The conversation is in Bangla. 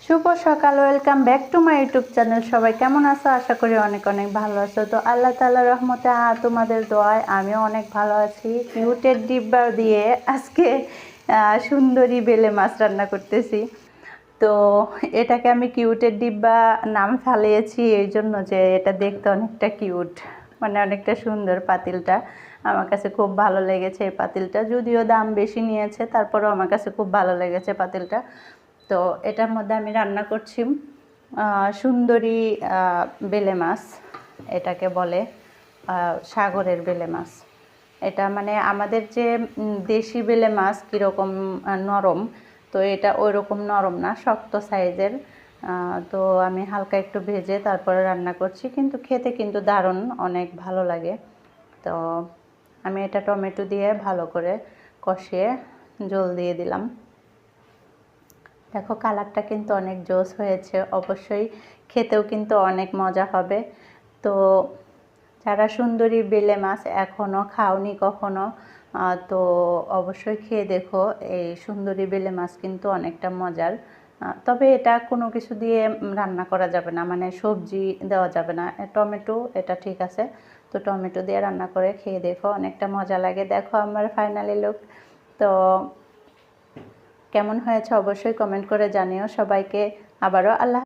শুভ সকাল, welcome back to my YouTube channel. সবাই কেমন আছো? আশা করি অনেক অনেক ভালো আছো। তো আল্লাহ তাআলার রহমতে তোমাদের দোয়ায় আমিও অনেক ভালো আছি। কিউটের ডিব্বা দিয়ে আজকে সুন্দরী বেলে মাছ রান্না করতেছি। তো এটাকে আমি কিউটের ডিব্বা নাম ফালিয়েছি এই জন্য যে এটা দেখতে অনেকটা কিউট, মানে অনেকটা সুন্দর। পাতিলটা আমার কাছে খুব ভালো লেগেছে। এই পাতিলটা যদিও দাম বেশি নিয়েছে, তারপরেও আমার কাছে খুব ভালো লেগেছে পাতিলটা। তো এটার মধ্যে আমি রান্না করছি সুন্দরী বেলে মাছ, এটাকে বলে সাগরের বেলে মাছ। এটা মানে আমাদের যে দেশি বেলে মাছ কীরকম নরম, তো এটা ওই রকম নরম না, শক্ত সাইজের। তো আমি হালকা একটু ভেজে তারপরে রান্না করছি, কিন্তু খেতে কিন্তু দারুণ, অনেক ভালো লাগে। তো আমি এটা টমেটো দিয়ে ভালো করে কষিয়ে ঝোল দিয়ে দিলাম। দেখো কালারটা কিন্তু অনেক জোস হয়েছে, অবশ্যই খেতেও কিন্তু অনেক মজা হবে। তো যারা সুন্দরী বেলে মাছ এখনও খাওনি কখনো, তো অবশ্যই খেয়ে দেখো। এই সুন্দরী বেলে মাছ কিন্তু অনেকটা মজার। তবে এটা কোনো কিছু দিয়ে রান্না করা যাবে না, মানে সবজি দেওয়া যাবে না। টমেটো এটা ঠিক আছে, তো টমেটো দিয়ে রান্না করে খেয়ে দেখো, অনেকটা মজা লাগে। দেখো আমার ফাইনালি লুক। তো কেমন হয়েছে অবশ্যই কমেন্ট করে জানিও। সবাইকে আবারও আল্লাহ।